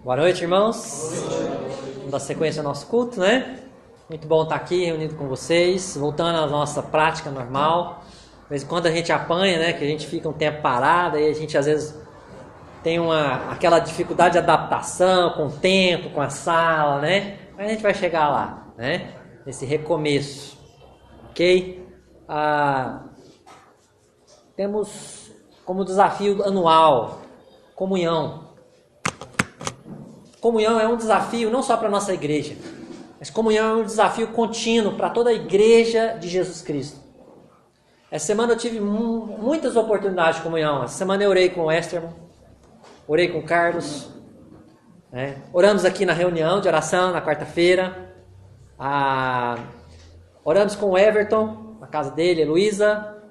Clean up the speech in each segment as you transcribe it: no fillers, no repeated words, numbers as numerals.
Boa noite, irmãos. Vamos dar sequência ao nosso culto, né? Muito bom estar aqui reunido com vocês, voltando à nossa prática normal. De vez em quando a gente apanha, né? Que a gente fica um tempo parado e a gente às vezes tem aquela dificuldade de adaptação com o tempo, com a sala, né? Mas a gente vai chegar lá, né? Nesse recomeço, ok? Temos como desafio anual comunhão. Comunhão é um desafio não só para a nossa igreja, mas comunhão é um desafio contínuo para toda a igreja de Jesus Cristo. Essa semana eu tive muitas oportunidades de comunhão. Essa semana eu orei com o Esterman, orei com o Carlos, né? Oramos aqui na reunião de oração na quarta-feira. Oramos com o Everton, na casa dele, a Heloísa.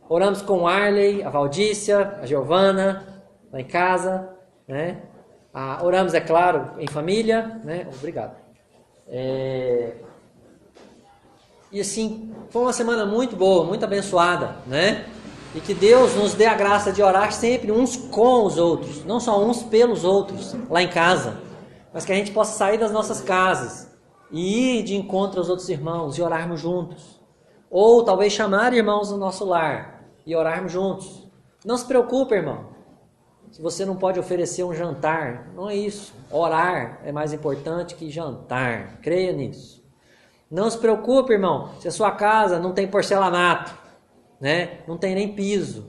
Oramos com o Arley, a Valdícia, a Giovana, lá em casa, né? Oramos, é claro, em família, né? Obrigado. E assim, foi uma semana muito boa, muito abençoada, né? E que Deus nos dê a graça de orar sempre uns com os outros, não só uns pelos outros, lá em casa, mas que a gente possa sair das nossas casas e ir de encontro aos outros irmãos e orarmos juntos. Ou talvez chamar irmãos no nosso lar e orarmos juntos. Não se preocupe, irmão. Se você não pode oferecer um jantar, não é isso. Orar é mais importante que jantar. Creia nisso. Não se preocupe, irmão, se a sua casa não tem porcelanato, né? Não tem nem piso.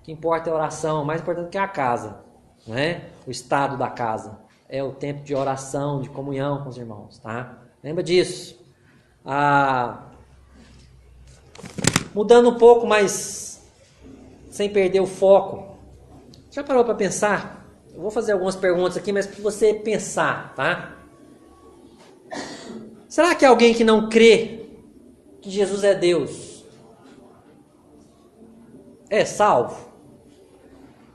O que importa é a oração. Mais importante que a casa, né? O estado da casa. É o tempo de oração, de comunhão com os irmãos, tá? Lembra disso. Mudando um pouco, mas sem perder o foco. Já parou para pensar? Eu vou fazer algumas perguntas aqui, mas para você pensar, tá? Será que alguém que não crê que Jesus é Deus é salvo?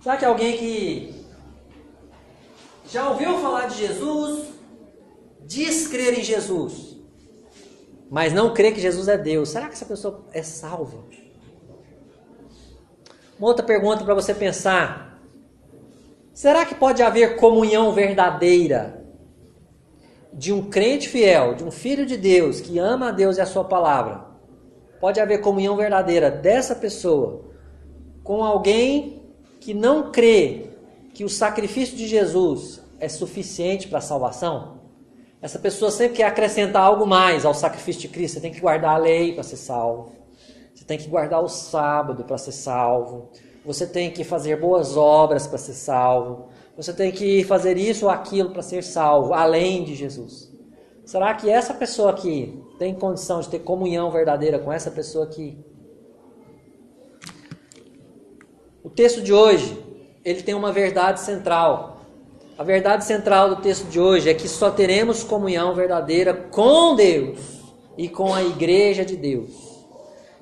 Será que alguém que já ouviu falar de Jesus, diz crer em Jesus, mas não crê que Jesus é Deus, será que essa pessoa é salva? Uma outra pergunta para você pensar. Será que pode haver comunhão verdadeira de um crente fiel, de um filho de Deus, que ama a Deus e a sua palavra? Pode haver comunhão verdadeira dessa pessoa com alguém que não crê que o sacrifício de Jesus é suficiente para a salvação? Essa pessoa sempre quer acrescentar algo mais ao sacrifício de Cristo. Você tem que guardar a lei para ser salvo. Você tem que guardar o sábado para ser salvo. Você tem que fazer boas obras para ser salvo. Você tem que fazer isso ou aquilo para ser salvo, além de Jesus. Será que essa pessoa aqui tem condição de ter comunhão verdadeira com essa pessoa aqui? O texto de hoje, ele tem uma verdade central. A verdade central do texto de hoje é que só teremos comunhão verdadeira com Deus e com a igreja de Deus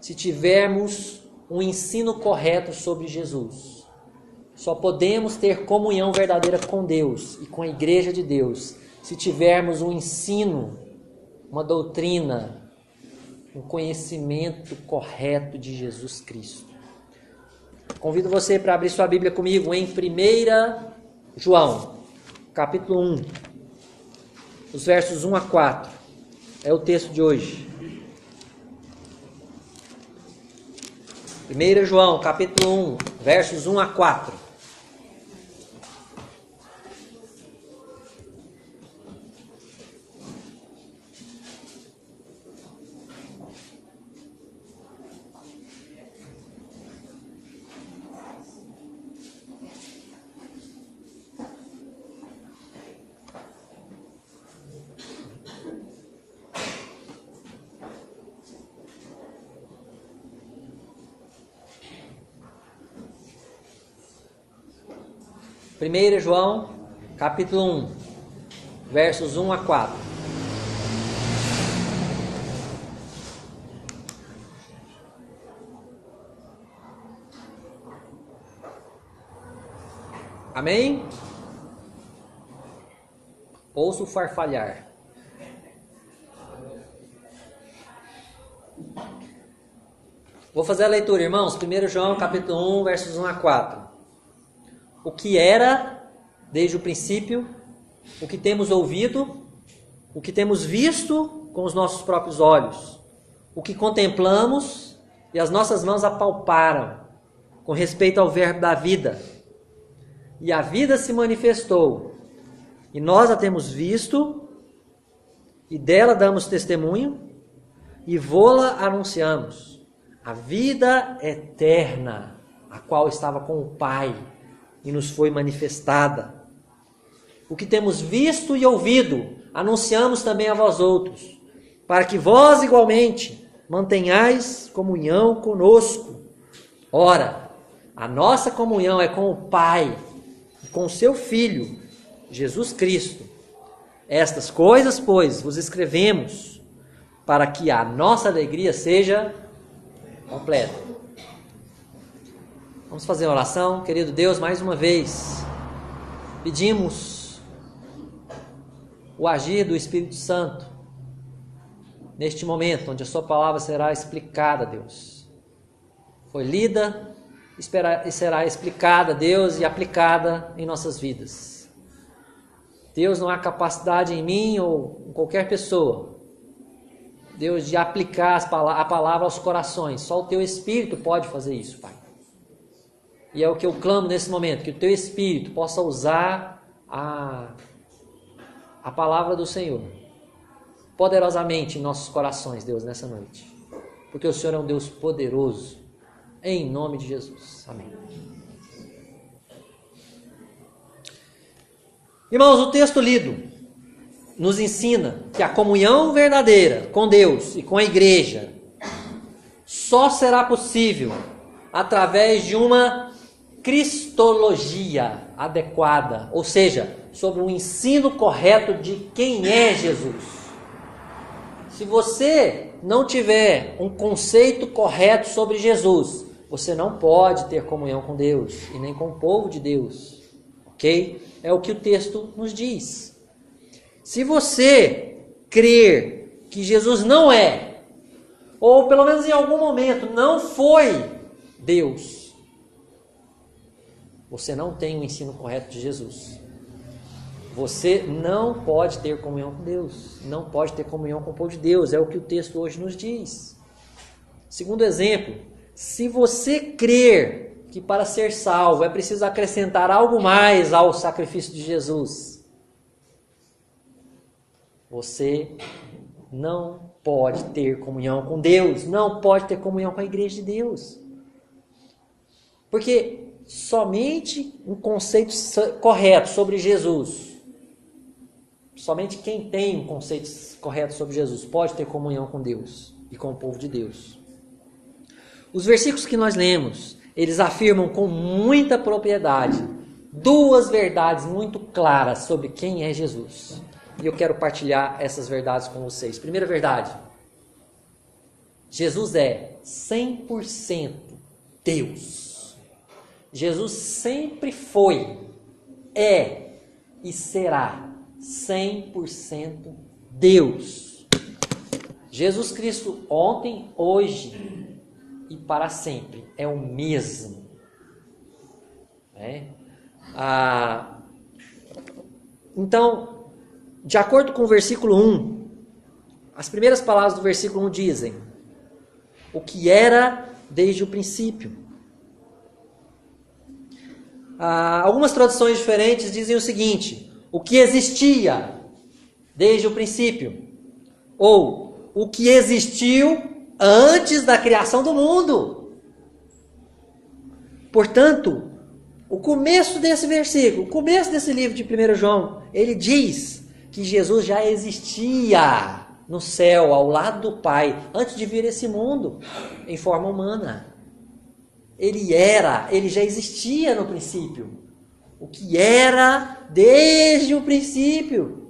se tivermos um ensino correto sobre Jesus. Só podemos ter comunhão verdadeira com Deus e com a igreja de Deus se tivermos um ensino, uma doutrina, um conhecimento correto de Jesus Cristo. Convido você para abrir sua Bíblia comigo em 1 João, capítulo 1, os versos 1 a 4. É o texto de hoje. 1 João, capítulo 1, versos 1 a 4. Primeira João, capítulo 1, versos 1 a 4. Amém? Ouço o farfalhar. Vou fazer a leitura, irmãos. 1 João, capítulo 1, versos 1 a 4. O que era, desde o princípio, o que temos ouvido, o que temos visto com os nossos próprios olhos, o que contemplamos e as nossas mãos apalparam com respeito ao verbo da vida. E a vida se manifestou, e nós a temos visto, e dela damos testemunho, e vô-la anunciamos, a vida eterna, a qual estava com o Pai, e nos foi manifestada. O que temos visto e ouvido, anunciamos também a vós outros, para que vós igualmente mantenhais comunhão conosco. Ora, a nossa comunhão é com o Pai e com o seu Filho, Jesus Cristo. Estas coisas, pois, vos escrevemos, para que a nossa alegria seja completa. Vamos fazer uma oração. Querido Deus, mais uma vez, pedimos o agir do Espírito Santo neste momento, onde a sua palavra será explicada, Deus. Foi lida e será explicada, Deus, e aplicada em nossas vidas. Deus, não há capacidade em mim ou em qualquer pessoa, Deus, de aplicar a palavra aos corações. Só o Teu Espírito pode fazer isso, Pai. E é o que eu clamo nesse momento, que o Teu Espírito possa usar a palavra do Senhor poderosamente em nossos corações, Deus, nessa noite. Porque o Senhor é um Deus poderoso. Em nome de Jesus. Amém. Irmãos, o texto lido nos ensina que a comunhão verdadeira com Deus e com a igreja só será possível através de uma cristologia adequada, ou seja, sobre um ensino correto de quem é Jesus. Se você não tiver um conceito correto sobre Jesus, você não pode ter comunhão com Deus e nem com o povo de Deus, ok? É o que o texto nos diz. Se você crer que Jesus não é, ou pelo menos em algum momento não foi Deus, você não tem o ensino correto de Jesus. Você não pode ter comunhão com Deus, não pode ter comunhão com o povo de Deus, é o que o texto hoje nos diz. Segundo exemplo, se você crer que para ser salvo é preciso acrescentar algo mais ao sacrifício de Jesus, você não pode ter comunhão com Deus, não pode ter comunhão com a igreja de Deus. Porque somente um conceito correto sobre Jesus, somente quem tem um conceito correto sobre Jesus pode ter comunhão com Deus e com o povo de Deus. Os versículos que nós lemos, eles afirmam com muita propriedade duas verdades muito claras sobre quem é Jesus. E eu quero partilhar essas verdades com vocês. Primeira verdade: Jesus é 100% Deus. Jesus sempre foi, é e será 100% Deus. Jesus Cristo ontem, hoje e para sempre é o mesmo. Então, de acordo com o versículo 1, as primeiras palavras do versículo 1 dizem: o que era desde o princípio. Algumas traduções diferentes dizem o seguinte: o que existia desde o princípio, ou o que existiu antes da criação do mundo. Portanto, o começo desse versículo, o começo desse livro de 1 João, ele diz que Jesus já existia no céu, ao lado do Pai, antes de vir esse mundo, em forma humana. Ele já existia no princípio. O que era desde o princípio.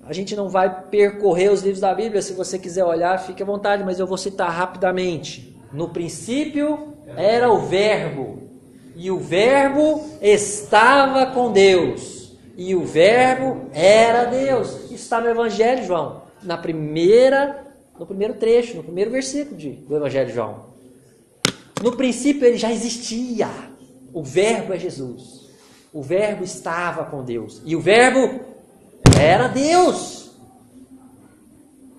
A gente não vai percorrer os livros da Bíblia, se você quiser olhar, fique à vontade, mas eu vou citar rapidamente. No princípio era o Verbo, e o Verbo estava com Deus, e o Verbo era Deus. Isso está no Evangelho, João, no primeiro trecho, no primeiro versículo do Evangelho de João. No princípio ele já existia, o Verbo é Jesus. O Verbo estava com Deus. E o Verbo era Deus.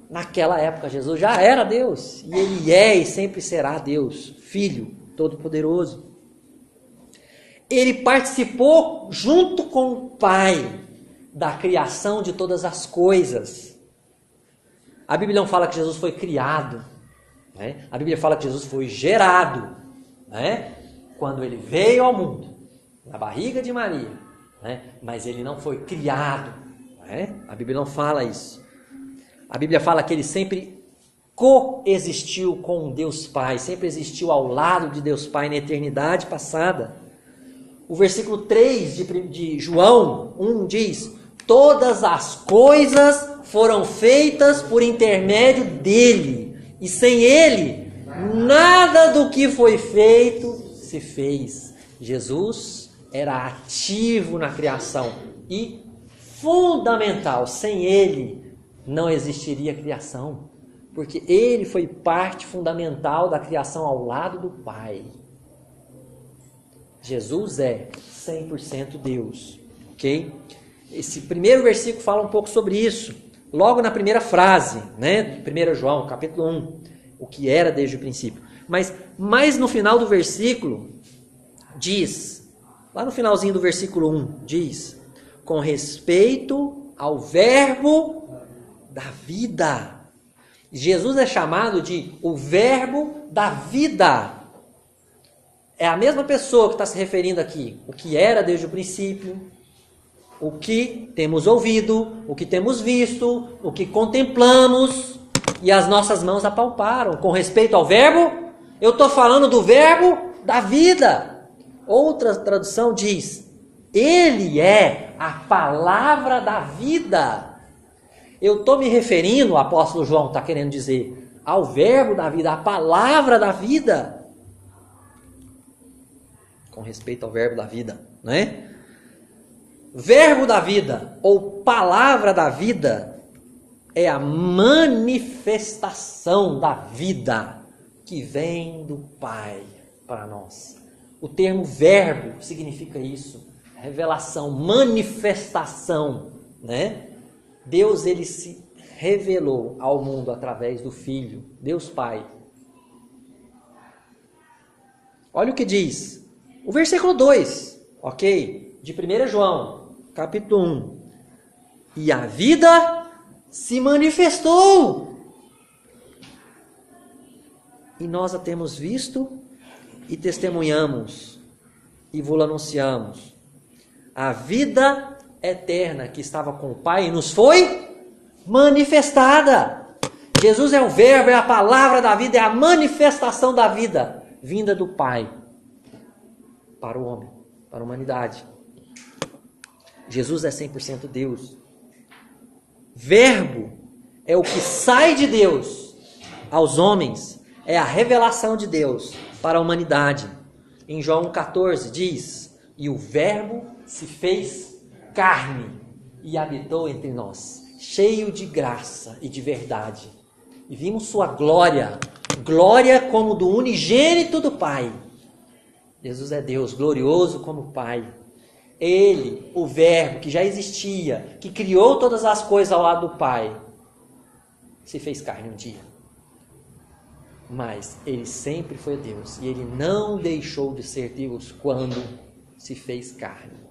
Naquela época, Jesus já era Deus. E Ele é e sempre será Deus, Filho Todo-Poderoso. Ele participou junto com o Pai da criação de todas as coisas. A Bíblia não fala que Jesus foi criado, né? A Bíblia fala que Jesus foi gerado, né? Quando Ele veio ao mundo, na barriga de Maria, né? Mas Ele não foi criado, né? A Bíblia não fala isso. A Bíblia fala que Ele sempre coexistiu com Deus Pai, sempre existiu ao lado de Deus Pai na eternidade passada. O versículo 3 de João 1 diz: todas as coisas foram feitas por intermédio dele, e sem ele, nada do que foi feito se fez. Jesus era ativo na criação e fundamental. Sem ele, não existiria criação, porque ele foi parte fundamental da criação ao lado do Pai. Jesus é 100% Deus, ok? Esse primeiro versículo fala um pouco sobre isso, logo na primeira frase, né? 1 João, capítulo 1, o que era desde o princípio. Mas no final do versículo, diz, lá no finalzinho do versículo 1, diz, com respeito ao Verbo da vida. Jesus é chamado de o Verbo da vida. É a mesma pessoa que está se referindo aqui. O que era desde o princípio, o que temos ouvido, o que temos visto, o que contemplamos e as nossas mãos apalparam. Com respeito ao Verbo, eu estou falando do Verbo da vida. Outra tradução diz, Ele é a palavra da vida. Eu estou me referindo, o apóstolo João está querendo dizer, ao Verbo da vida, a palavra da vida. Com respeito ao Verbo da vida, né? Verbo da vida, ou palavra da vida, é a manifestação da vida que vem do Pai para nós. O termo verbo significa isso, revelação, manifestação, né? Deus, ele se revelou ao mundo através do Filho, Deus Pai. Olha o que diz o versículo 2, ok? De 1 João, capítulo 1. E a vida se manifestou. E nós a temos visto e testemunhamos e vos anunciamos. A vida eterna que estava com o Pai nos foi manifestada. Jesus é o Verbo, é a palavra da vida, é a manifestação da vida vinda do Pai para o homem, para a humanidade. Jesus é 100% Deus. Verbo é o que sai de Deus aos homens, é a revelação de Deus para a humanidade. Em João 14 diz, e o Verbo se fez carne e habitou entre nós, cheio de graça e de verdade. E vimos sua glória, glória como do unigênito do Pai. Jesus é Deus, glorioso como o Pai. Ele, o Verbo que já existia, que criou todas as coisas ao lado do Pai, se fez carne um dia. Mas ele sempre foi Deus e ele não deixou de ser Deus quando se fez carne.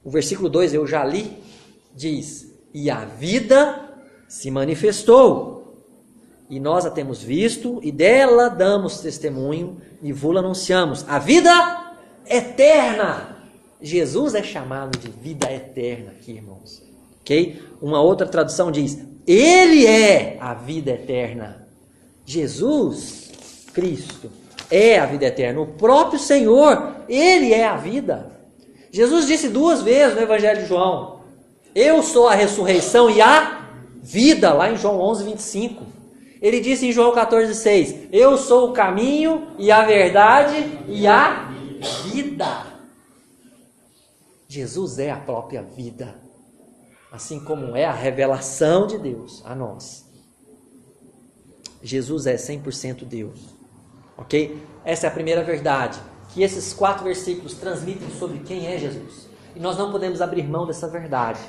O versículo 2 eu já li, diz, e a vida se manifestou, e nós a temos visto, e dela damos testemunho, e vos anunciamos. A vida eterna. Jesus é chamado de vida eterna aqui, irmãos. Ok? Uma outra tradução diz, Ele é a vida eterna. Jesus Cristo é a vida eterna. O próprio Senhor, Ele é a vida. Jesus disse 2 vezes no Evangelho de João, eu sou a ressurreição e a vida, lá em João 11, 25. Ele disse em João 14, 6, eu sou o caminho e a verdade e a vida. Jesus é a própria vida, assim como é a revelação de Deus a nós. Jesus é 100% Deus, ok? Essa é a primeira verdade. que esses 4 versículos transmitem sobre quem é Jesus. E nós não podemos abrir mão dessa verdade.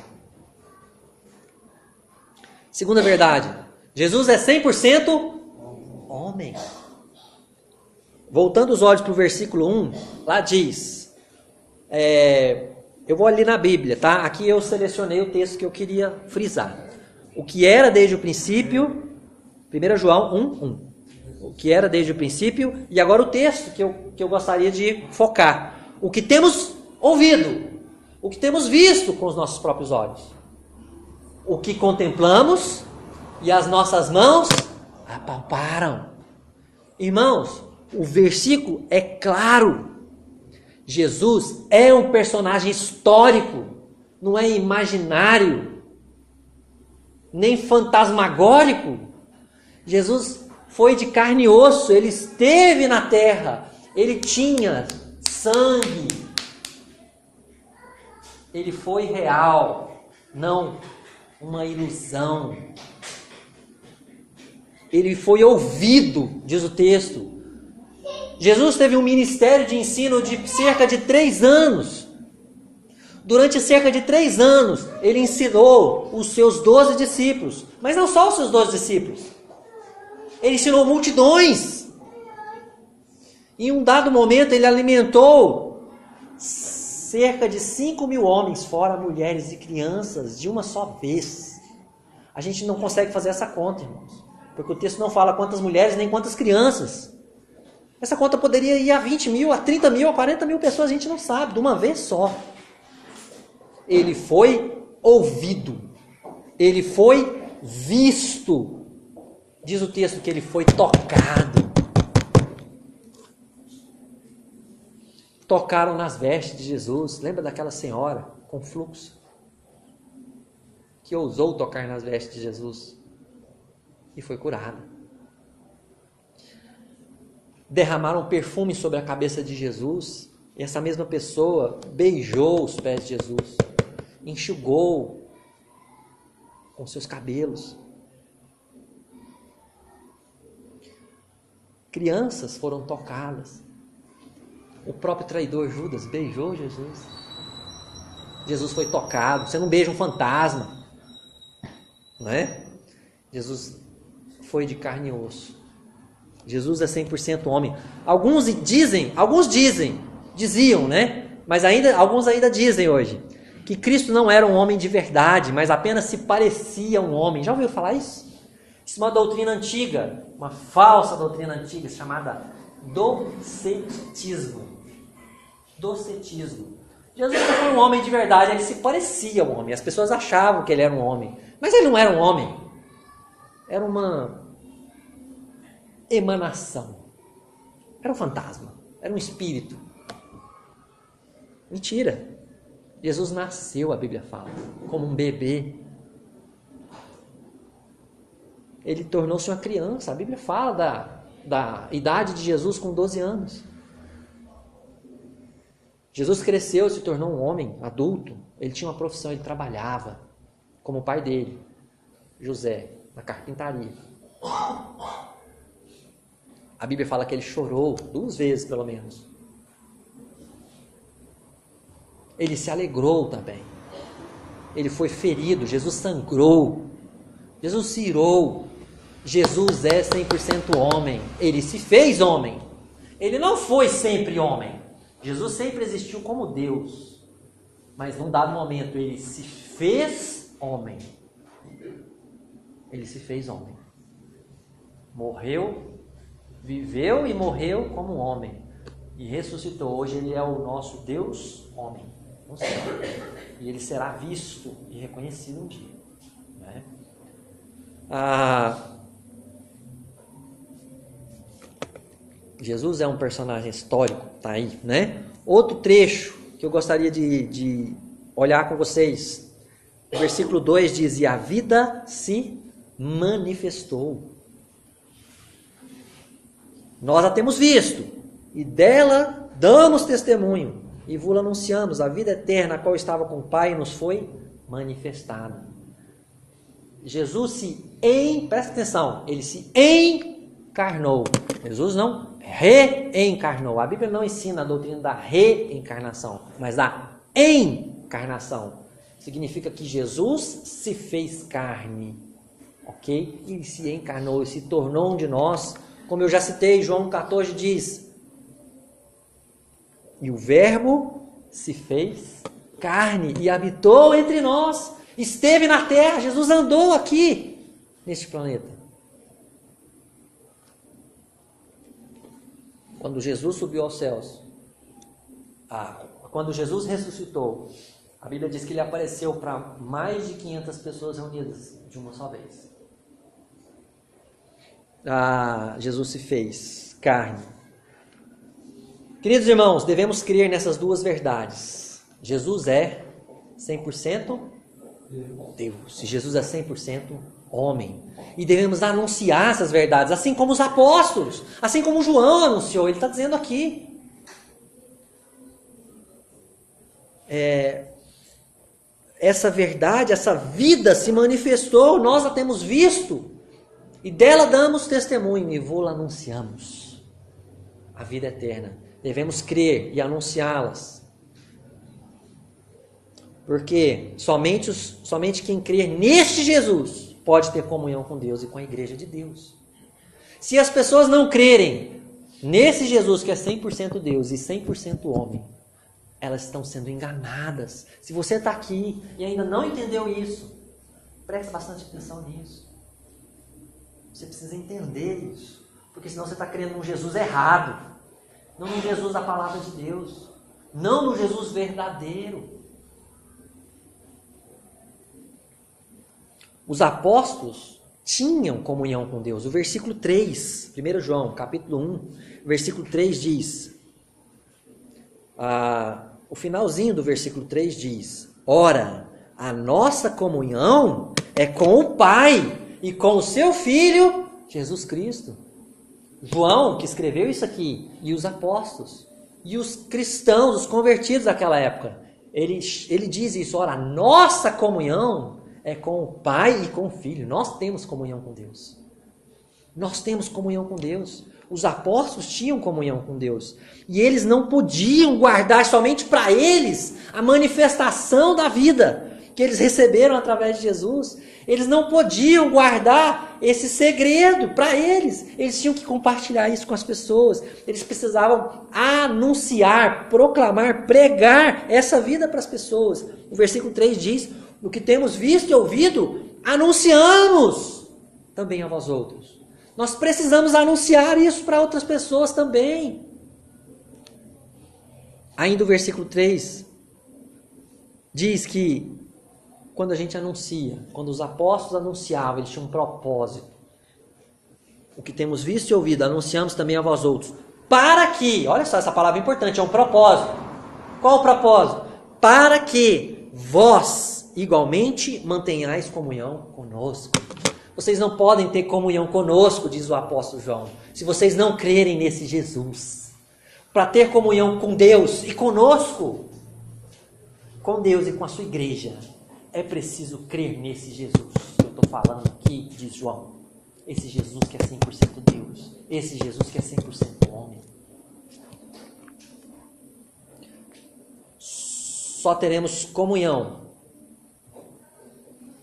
Segunda verdade, Jesus é 100% homem. Voltando os olhos para o versículo 1, lá diz, eu vou ali na Bíblia, tá? Aqui eu selecionei o texto que eu queria frisar. O que era desde o princípio, 1 João 1:1. O que era desde o princípio, e agora o texto que eu gostaria de focar. O que temos ouvido, o que temos visto com os nossos próprios olhos, o que contemplamos e as nossas mãos apalparam. Irmãos, o versículo é claro. Jesus é um personagem histórico, não é imaginário, nem fantasmagórico. Jesus foi de carne e osso, ele esteve na terra, ele tinha sangue, ele foi real, não uma ilusão. Ele foi ouvido, diz o texto. Jesus teve um ministério de ensino de cerca de 3 anos. Durante cerca de 3 anos, ele ensinou os seus 12 discípulos. Mas não só os seus 12 discípulos. Ele ensinou multidões. Em um dado momento, ele alimentou cerca de 5.000 homens, fora mulheres e crianças, de uma só vez. A gente não consegue fazer essa conta, irmãos. Porque o texto não fala quantas mulheres nem quantas crianças. Essa conta poderia ir a 20.000, a 30.000, a 40.000 pessoas, a gente não sabe, de uma vez só. Ele foi ouvido. Ele foi visto. Diz o texto que ele foi tocado. Tocaram nas vestes de Jesus. Lembra daquela senhora com fluxo? Que ousou tocar nas vestes de Jesus. E foi curada. Derramaram perfume sobre a cabeça de Jesus, e essa mesma pessoa beijou os pés de Jesus, enxugou com seus cabelos. Crianças foram tocadas. O próprio traidor Judas beijou Jesus. Jesus foi tocado. Você não beija um fantasma, não é? Jesus foi de carne e osso. Jesus é 100% homem. Alguns diziam, né? Mas alguns ainda dizem hoje, que Cristo não era um homem de verdade, mas apenas se parecia um homem. Já ouviu falar isso? Isso é uma doutrina antiga, uma falsa doutrina antiga, chamada docetismo. Docetismo. Jesus não foi um homem de verdade, ele se parecia um homem. As pessoas achavam que ele era um homem, mas ele não era um homem. Era uma emanação. Era um fantasma. Era um espírito. Mentira. Jesus nasceu, a Bíblia fala, como um bebê. Ele tornou-se uma criança. A Bíblia fala da idade de Jesus com 12 anos. Jesus cresceu, se tornou um homem adulto. Ele tinha uma profissão, ele trabalhava como o pai dele, José, na carpintaria. A Bíblia fala que ele chorou 2 vezes, pelo menos. Ele se alegrou também. Ele foi ferido, Jesus sangrou. Jesus se irou. Jesus é 100% homem. Ele se fez homem. Ele não foi sempre homem. Jesus sempre existiu como Deus. Mas num dado momento ele se fez homem. Ele se fez homem. Morreu, viveu e morreu como homem. E ressuscitou. Hoje ele é o nosso Deus homem. No céu. E ele será visto e reconhecido um dia. Né? Jesus é um personagem histórico, tá aí, né? Outro trecho que eu gostaria de olhar com vocês. O versículo 2 diz: e a vida se manifestou. Nós a temos visto, e dela damos testemunho, e vos anunciamos a vida eterna, a qual estava com o Pai, e nos foi manifestada. Jesus presta atenção, ele se encarnou. Jesus não reencarnou. A Bíblia não ensina a doutrina da reencarnação, mas da encarnação. Significa que Jesus se fez carne, ok? Ele se encarnou, se tornou um de nós. Como eu já citei, João 14 diz: e o Verbo se fez carne e habitou entre nós, esteve na terra. Jesus andou aqui neste planeta. Quando Jesus subiu aos céus, quando Jesus ressuscitou, a Bíblia diz que ele apareceu para mais de 500 pessoas reunidas de uma só vez. Jesus se fez carne. Queridos irmãos, devemos crer nessas duas verdades. Jesus é 100% Deus. E Jesus é 100% homem. E devemos anunciar essas verdades, assim como os apóstolos, assim como João anunciou. Ele está dizendo aqui. Essa verdade, essa vida se manifestou, nós a temos visto. E dela damos testemunho e vô-la anunciamos. A vida eterna. Devemos crer e anunciá-las. Porque somente quem crer neste Jesus pode ter comunhão com Deus e com a igreja de Deus. Se as pessoas não crerem nesse Jesus que é 100% Deus e 100% homem, elas estão sendo enganadas. Se você está aqui e ainda não entendeu isso, preste bastante atenção nisso. Você precisa entender isso. Porque senão você está crendo num Jesus errado. Não no Jesus da palavra de Deus. Não no Jesus verdadeiro. Os apóstolos tinham comunhão com Deus. O versículo 3, 1 João, capítulo 1, versículo 3 diz... o finalzinho do versículo 3 diz: ora, a nossa comunhão é com o Pai e com o seu Filho, Jesus Cristo. João, que escreveu isso aqui, e os apóstolos, e os cristãos, os convertidos daquela época, ele diz isso: ora, a nossa comunhão é com o Pai e com o Filho. Nós temos comunhão com Deus. Nós temos comunhão com Deus. Os apóstolos tinham comunhão com Deus. E eles não podiam guardar somente para eles a manifestação da vida que eles receberam através de Jesus. Eles não podiam guardar esse segredo para eles. Eles tinham que compartilhar isso com as pessoas. Eles precisavam anunciar, proclamar, pregar essa vida para as pessoas. O versículo 3 diz: o que temos visto e ouvido, anunciamos também a vós outros. Nós precisamos anunciar isso para outras pessoas também. Ainda o versículo 3 diz que quando a gente anuncia, quando os apóstolos anunciavam, eles tinham um propósito. O que temos visto e ouvido, anunciamos também a vós outros. Para que, olha só, essa palavra é importante, é um propósito. Qual o propósito? Para que vós igualmente mantenhais comunhão conosco. Vocês não podem ter comunhão conosco, diz o apóstolo João, se vocês não crerem nesse Jesus. Para ter comunhão com Deus e conosco, com Deus e com a sua igreja, é preciso crer nesse Jesus que eu estou falando aqui, diz João. Esse Jesus que é 100% Deus. Esse Jesus que é 100% homem. Só teremos comunhão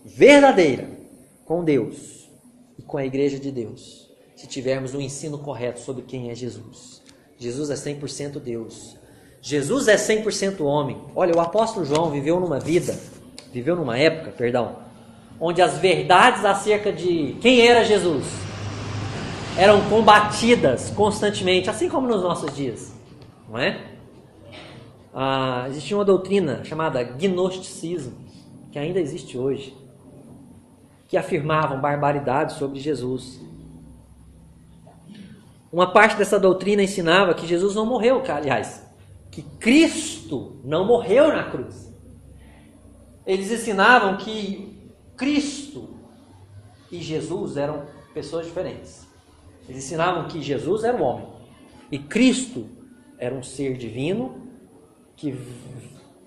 verdadeira com Deus e com a igreja de Deus se tivermos um ensino correto sobre quem é Jesus. Jesus é 100% Deus. Jesus é 100% homem. Olha, o apóstolo João viveu numa época, onde as verdades acerca de quem era Jesus eram combatidas constantemente, assim como nos nossos dias, não é? Existia uma doutrina chamada gnosticismo, que ainda existe hoje, que afirmavam barbaridades sobre Jesus. Uma parte dessa doutrina ensinava que Jesus não morreu, aliás, que Cristo não morreu na cruz. Eles ensinavam que Cristo e Jesus eram pessoas diferentes. Eles ensinavam que Jesus era um homem e Cristo era um ser divino que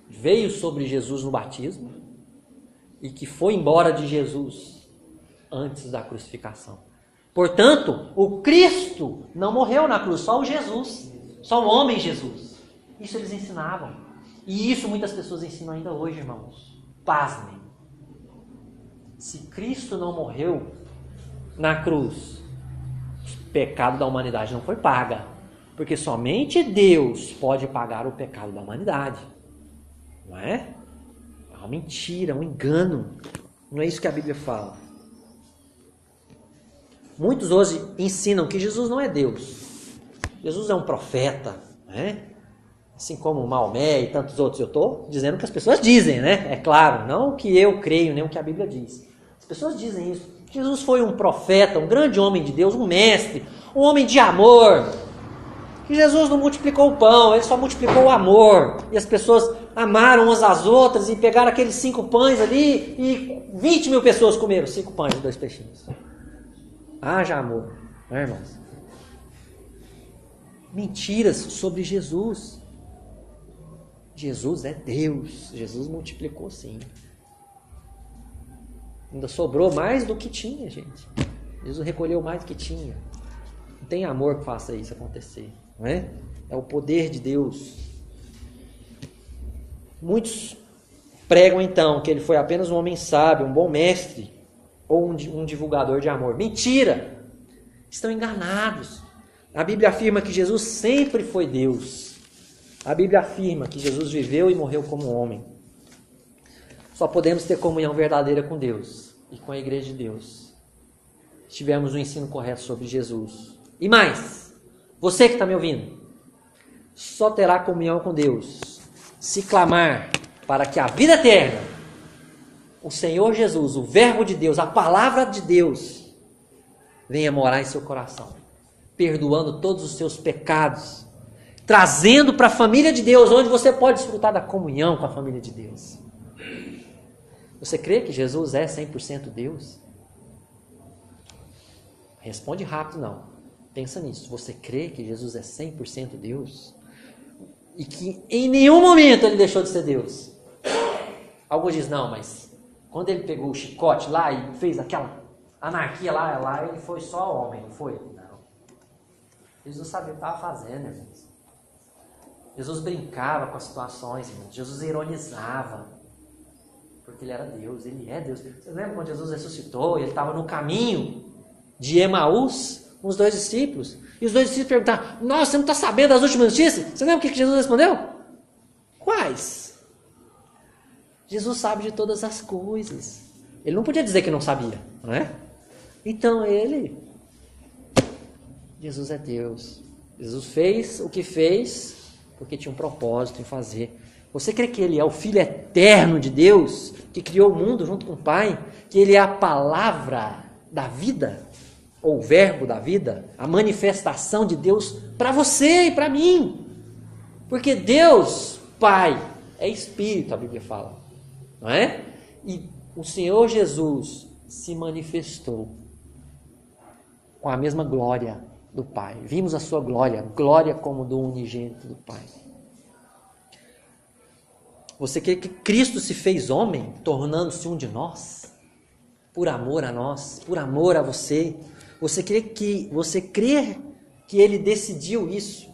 veio sobre Jesus no batismo e que foi embora de Jesus antes da crucificação. Portanto, o Cristo não morreu na cruz, só o Jesus, só o homem Jesus. Isso eles ensinavam. E isso muitas pessoas ensinam ainda hoje, irmãos. Pasmem. Se Cristo não morreu na cruz, o pecado da humanidade não foi paga. Porque somente Deus pode pagar o pecado da humanidade. Não é? É uma mentira, um engano. Não é isso que a Bíblia fala. Muitos hoje ensinam que Jesus não é Deus. Jesus é um profeta, né? Assim como Maomé e tantos outros. Eu estou dizendo o que as pessoas dizem, né? É claro, não o que eu creio, nem o que a Bíblia diz. As pessoas dizem isso. Jesus foi um profeta, um grande homem de Deus, um mestre, um homem de amor. Que Jesus não multiplicou o pão, ele só multiplicou o amor. E as pessoas amaram umas às outras e pegaram aqueles 5 pães ali e 20 mil pessoas comeram 5 pães e 2 peixinhos. Haja amor, não é, irmãos? Mentiras sobre Jesus. Jesus é Deus. Jesus multiplicou sim. Ainda sobrou mais do que tinha, gente. Jesus recolheu mais do que tinha. Não tem amor que faça isso acontecer, não é? É o poder de Deus. Muitos pregam então que ele foi apenas um homem sábio, um bom mestre, ou um divulgador de amor. Mentira! Estão enganados. A Bíblia afirma que Jesus sempre foi Deus. A Bíblia afirma que Jesus viveu e morreu como homem. Só podemos ter comunhão verdadeira com Deus e com a igreja de Deus se tivermos um ensino correto sobre Jesus. E mais, você que está me ouvindo, só terá comunhão com Deus se clamar para que a vida eterna, o Senhor Jesus, o Verbo de Deus, a Palavra de Deus, venha morar em seu coração, perdoando todos os seus pecados, trazendo para a família de Deus, onde você pode desfrutar da comunhão com a família de Deus. Você crê que Jesus é 100% Deus? Responde rápido, não. Pensa nisso. Você crê que Jesus é 100% Deus? E que em nenhum momento ele deixou de ser Deus? Alguns dizem, não, mas quando ele pegou o chicote lá e fez aquela anarquia lá ele foi só homem, não foi? Não. Jesus sabia o que estava fazendo, irmãos. Jesus brincava com as situações, irmãos. Jesus ironizava. Porque ele era Deus, ele é Deus. Você lembra quando Jesus ressuscitou? Ele estava no caminho de Emaús com os 2 discípulos. E os 2 discípulos perguntaram, nossa, você não está sabendo das últimas notícias? Você lembra o que Jesus respondeu? Quais? Jesus sabe de todas as coisas. Ele não podia dizer que não sabia, não é? Então Jesus é Deus. Jesus fez o que fez porque tinha um propósito em fazer. Você crê que ele é o Filho eterno de Deus, que criou o mundo junto com o Pai? Que ele é a palavra da vida, ou o verbo da vida, a manifestação de Deus para você e para mim? Porque Deus, Pai, é Espírito, a Bíblia fala, não é? E o Senhor Jesus se manifestou com a mesma glória do Pai. Vimos a sua glória, glória como do unigênito do Pai. Você crê que Cristo se fez homem, tornando-se um de nós? Por amor a nós, por amor a você. Você crê que ele decidiu isso?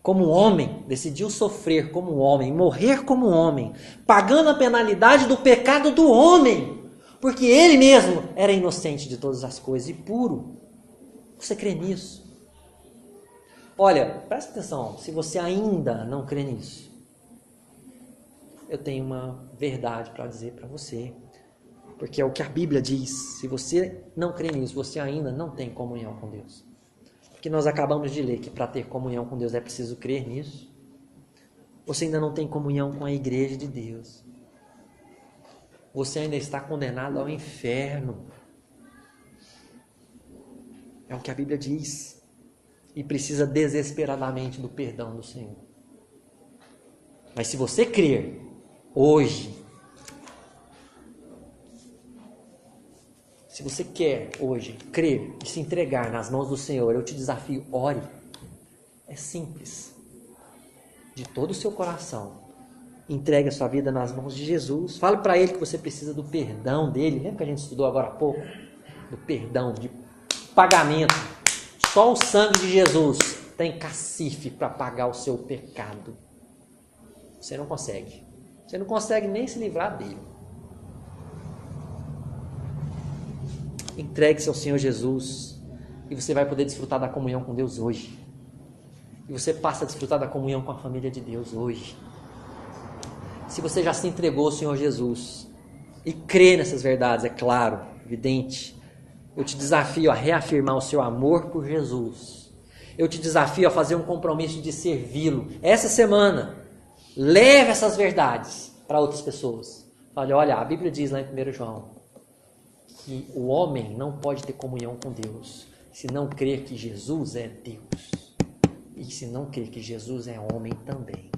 Como homem, decidiu sofrer como homem, morrer como homem, pagando a penalidade do pecado do homem, porque ele mesmo era inocente de todas as coisas e puro. Você crê nisso? Olha, presta atenção, se você ainda não crê nisso, eu tenho uma verdade para dizer para você, porque é o que a Bíblia diz. Se você não crê nisso, você ainda não tem comunhão com Deus. Porque nós acabamos de ler que para ter comunhão com Deus é preciso crer nisso. Você ainda não tem comunhão com a igreja de Deus. Você ainda está condenado ao inferno. É o que a Bíblia diz. E precisa desesperadamente do perdão do Senhor. Mas se você crer hoje, se você quer hoje crer e se entregar nas mãos do Senhor, eu te desafio, ore. É simples. De todo o seu coração, entregue a sua vida nas mãos de Jesus. Fale para Ele que você precisa do perdão dele. Lembra que a gente estudou agora há pouco? Do perdão, de pagamento. Só o sangue de Jesus tem cacife para pagar o seu pecado. Você não consegue. Você não consegue nem se livrar dele. Entregue-se ao Senhor Jesus e você vai poder desfrutar da comunhão com Deus hoje. E você passa a desfrutar da comunhão com a família de Deus hoje. Se você já se entregou ao Senhor Jesus e crê nessas verdades, é claro, evidente, eu te desafio a reafirmar o seu amor por Jesus. Eu te desafio a fazer um compromisso de servi-lo. Essa semana, leve essas verdades para outras pessoas. Fale, olha, a Bíblia diz lá em 1 João que o homem não pode ter comunhão com Deus se não crer que Jesus é Deus. E se não crer que Jesus é homem também.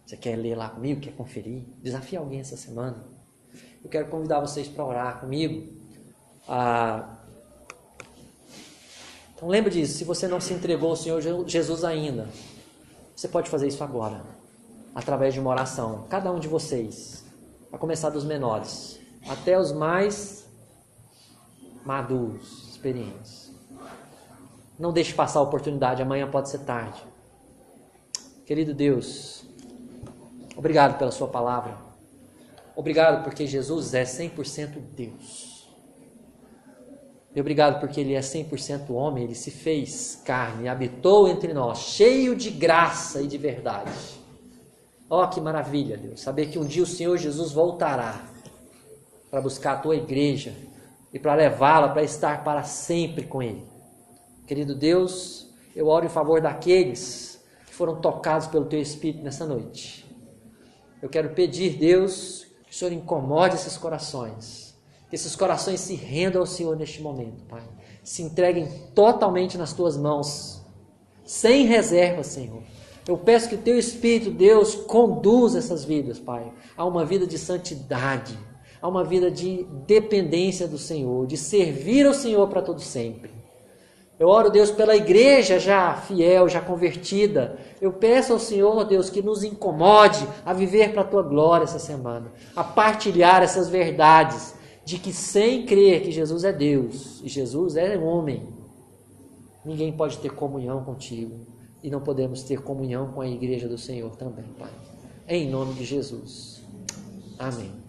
Você quer ler lá comigo? Quer conferir? Desafie alguém essa semana. Eu quero convidar vocês para orar comigo. Então lembre disso, se você não se entregou ao Senhor Jesus ainda, você pode fazer isso agora, através de uma oração. Cada um de vocês, a começar dos menores, até os mais maduros, experientes. Não deixe passar a oportunidade, amanhã pode ser tarde. Querido Deus, obrigado pela sua palavra. Obrigado porque Jesus é 100% Deus. E obrigado porque Ele é 100% homem, Ele se fez carne, habitou entre nós, cheio de graça e de verdade. Oh, que maravilha, Deus, saber que um dia o Senhor Jesus voltará para buscar a Tua igreja e para levá-la para estar para sempre com Ele. Querido Deus, eu oro em favor daqueles que foram tocados pelo Teu Espírito nessa noite. Eu quero pedir, Deus, que o Senhor incomode esses corações, que esses corações se rendam ao Senhor neste momento, Pai. Se entreguem totalmente nas Tuas mãos, sem reserva, Senhor. Eu peço que o Teu Espírito, Deus, conduza essas vidas, Pai, a uma vida de santidade, a uma vida de dependência do Senhor, de servir ao Senhor para todo sempre. Eu oro, Deus, pela igreja já fiel, já convertida. Eu peço ao Senhor, Deus, que nos incomode a viver para a Tua glória essa semana, a partilhar essas verdades de que sem crer que Jesus é Deus e Jesus é homem, ninguém pode ter comunhão contigo e não podemos ter comunhão com a igreja do Senhor também, Pai. Em nome de Jesus. Amém.